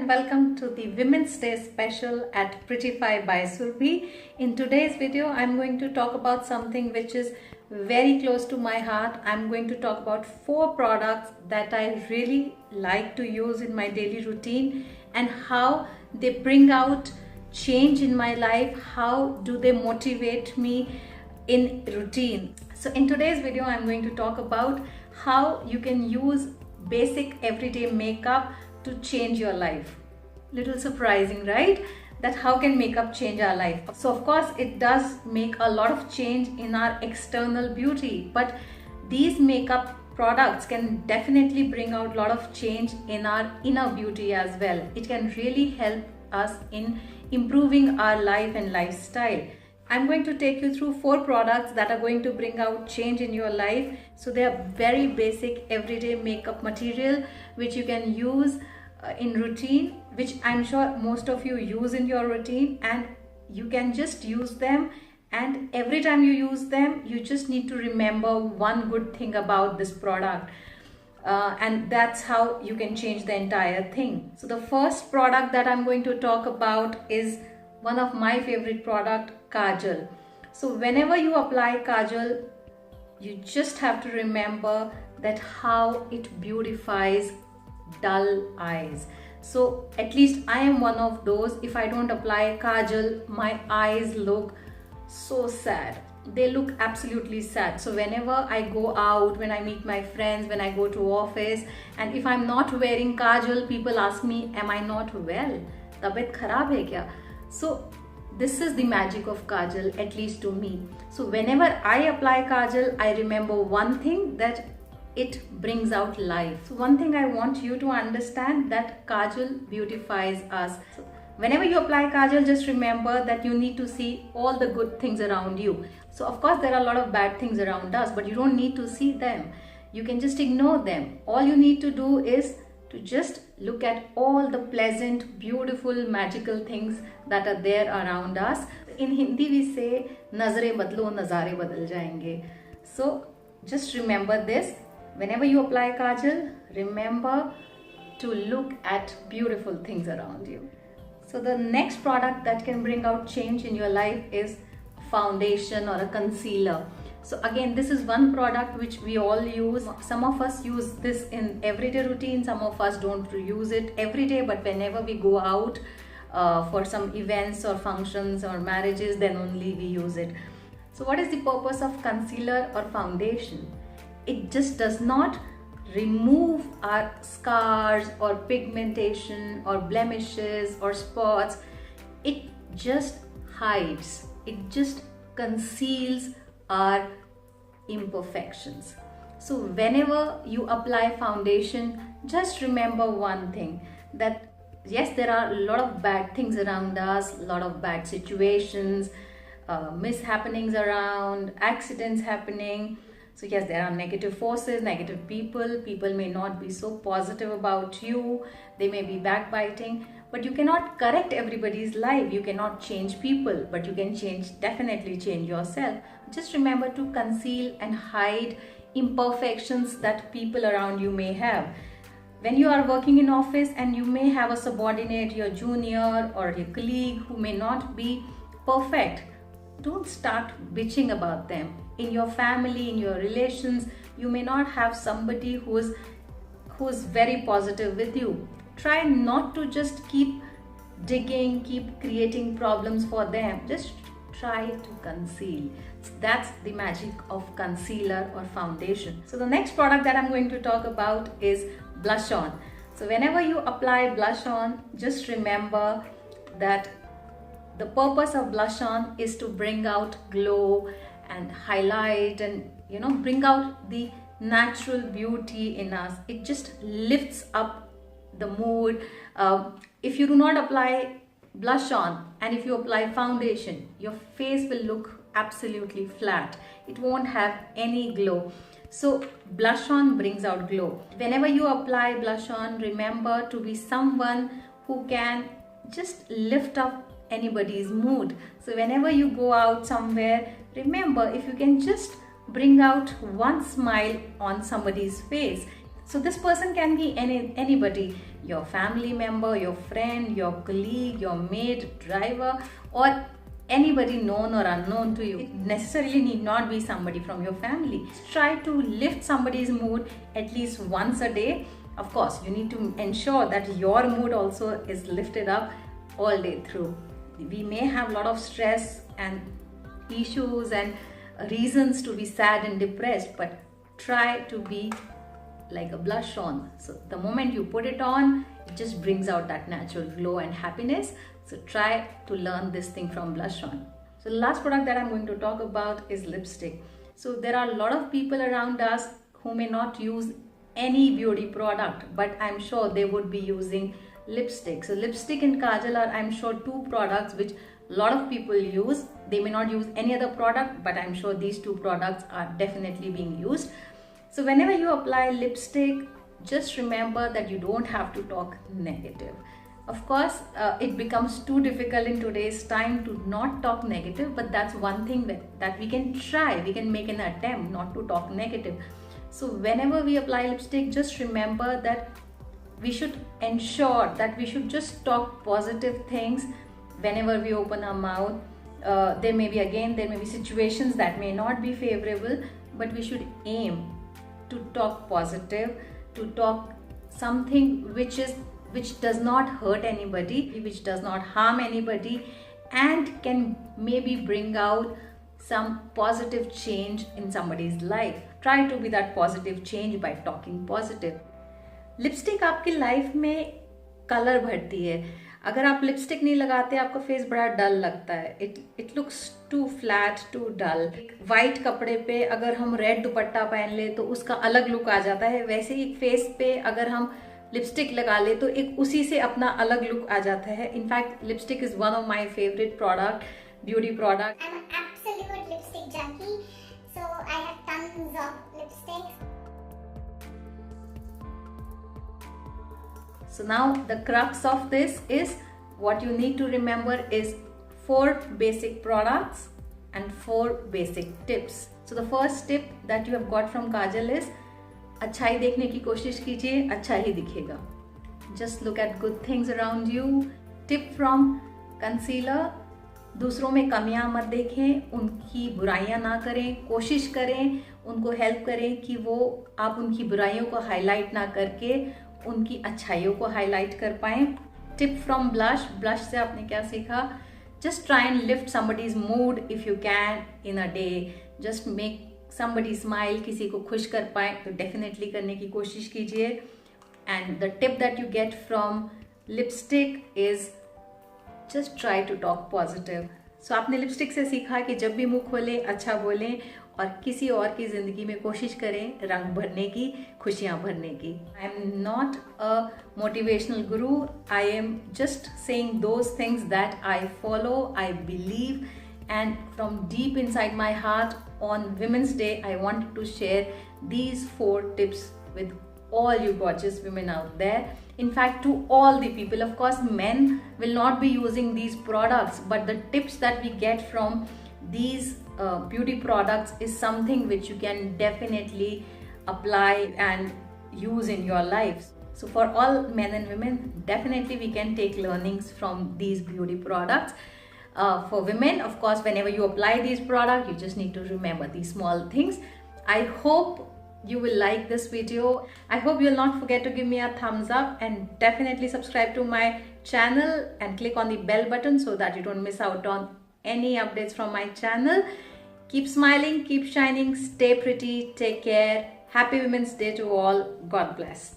and welcome to the Women's Day special at Prettify by Surbhi. In today's video, I'm going to talk about something which is very close to my heart. I'm going to talk about 4 products that I really like to use in my daily routine and how they bring out change in my life. How do they motivate me in routine? So in today's video, I'm going to talk about how you can use basic everyday makeup to change your life. Little surprising, right? That how can makeup change our life? So of course it does make a lot of change in our external beauty, but these makeup products can definitely bring out a lot of change in our inner beauty as well. It can really help us in improving our life and lifestyle. I'm going to take you through 4 products that are going to bring out change in your life. So they are very basic everyday makeup material which you can use in routine, which I'm sure most of you use in your routine, and you can just use them, and every time you use them you just need to remember one good thing about this product, and that's how you can change the entire thing. So the first product that I'm going to talk about is one of my favorite product, Kajal. So whenever you apply Kajal, you just have to remember that how it beautifies dull eyes. So at least I am one of those. If I don't apply Kajal, my eyes look so sad. They look absolutely sad. So whenever I go out, when I meet my friends, when I go to office, and if I'm not wearing Kajal, people ask me, am I not well? Tabiyat kharab hai kya? So this is the magic of Kajal, at least to me. So whenever I apply Kajal, I remember one thing, that it brings out life. So one thing I want you to understand, that Kajal beautifies us. So whenever you apply Kajal, just remember that you need to see all the good things around you. So of course there are a lot of bad things around us, but you don't need to see them. You can just ignore them. All you need to do is to just look at all the pleasant, beautiful, magical things that are there around us. In Hindi we say, nazare badlo, nazare badal jayenge. So just remember this. Whenever you apply Kajal, remember to look at beautiful things around you. So the next product that can bring out change in your life is foundation or a concealer. So again, this is one product which we all use. Some of us use this in everyday routine. Some of us don't use it every day, but whenever we go out for some events or functions or marriages, then only we use it. So what is the purpose of concealer or foundation? It just does not remove our scars or pigmentation or blemishes or spots. It just hides. It just conceals our imperfections. So whenever you apply foundation, just remember one thing, that yes, there are a lot of bad things around us, a lot of bad situations, mishappenings around, accidents happening. So yes, there are negative forces, negative people. People may not be so positive about you. They may be backbiting, but you cannot correct everybody's life. You cannot change people, but you can definitely change yourself. Just remember to conceal and hide imperfections that people around you may have. When you are working in office and you may have a subordinate, your junior or your colleague who may not be perfect, don't start bitching about them. In your family, in your relations, you may not have somebody who's very positive with you. Try not to just keep digging, keep creating problems for them. Just try to conceal. That's the magic of concealer or foundation. So the next product that I'm going to talk about is blush on. So whenever you apply blush on, just remember that the purpose of blush on is to bring out glow and highlight and bring out the natural beauty in us. It just lifts up the mood. If you do not apply blush on and if you apply foundation, your face will look absolutely flat. It won't have any glow. So blush on brings out glow. Whenever you apply blush on, remember to be someone who can just lift up anybody's mood. So whenever you go out somewhere, remember, if you can just bring out one smile on somebody's face, So this person can be anybody, your family member, your friend, your colleague, your maid, driver, or anybody known or unknown to you. It necessarily need not be somebody from your family. Try to lift somebody's mood at least once a day. Of course, you need to ensure that your mood also is lifted up all day through. We may have a lot of stress and issues and reasons to be sad and depressed, but try to be like a blush on. So the moment you put it on, it just brings out that natural glow and happiness. So try to learn this thing from blush on. So the last product that I'm going to talk about is lipstick. So there are a lot of people around us who may not use any beauty product, but I'm sure they would be using lipstick. So lipstick and Kajal are, I'm sure, two products which a lot of people use. They may not use any other product, but I'm sure these two products are definitely being used. So whenever you apply lipstick, just remember that you don't have to talk negative. Of course, it becomes too difficult in today's time to not talk negative, but that's one thing that we can try. We can make an attempt not to talk negative. So whenever we apply lipstick, just remember that we should ensure that we should just talk positive things whenever we open our mouth. There may be situations that may not be favorable, but we should aim to talk positive, to talk something which does not hurt anybody, which does not harm anybody, and can maybe bring out some positive change in somebody's life. Try to be that positive change by talking positive. Lipstick आपकी life में colour भरती है. अगर आप lipstick नहीं लगाते, आपका face बड़ा डल लगता है. It looks too flat, too dull. White कपड़े पे अगर हम रेड दुपट्टा पहन ले तो उसका अलग लुक आ जाता है. वैसे ही एक फेस पे अगर हम लिपस्टिक लगा ले तो एक उसी से अपना अलग लुक आ जाता है. In fact lipstick is one of my favourite product, beauty product. I'm an absolute lipstick junkie, so I have tons of lipsticks. So now the crux of this is, what you need to remember is 4 basic products and 4 basic tips. So the first tip that you have got from Kajal is, अच्छाई देखने की कोशिश कीजिए, अच्छा ही दिखेगा. Just look at good things around you. Tip from concealer, दूसरों में कमियां मत देखें, उनकी बुराइयां ना करें. कोशिश करें उनको हेल्प करें कि वो आप उनकी बुराइयों को हाईलाइट ना करके उनकी अच्छाइयों को हाईलाइट कर पाएं. Tip from blush. ब्लश से आपने क्या सीखा? Just try and lift somebody's mood if you can in a day. Just make somebody smile. किसी को खुश कर पाए तो डेफिनेटली करने की कोशिश कीजिए. And the tip that you get from lipstick is just try to talk positive. So आपने लिपस्टिक से सीखा कि जब भी मुंह खोलें अच्छा बोलें और किसी और की जिंदगी में कोशिश करें रंग भरने की, खुशियां भरने की. I am not a motivational guru. I am just saying those things that I follow, I believe, and from deep inside my heart on Women's Day I wanted to share these 4 tips with all you gorgeous women out there. In fact, to all the people. Of course, men will not be using these products, but the tips that we get from these beauty products is something which you can definitely apply and use in your lives. So for all men and women, definitely we can take learnings from these beauty products. For women, of course, whenever you apply these products, you just need to remember these small things. I hope you will like this video. I hope you'll not forget to give me a thumbs up and definitely subscribe to my channel and click on the bell button so that you don't miss out on any updates from my channel. Keep smiling, keep shining, stay pretty, take care. Happy Women's Day to all. God bless.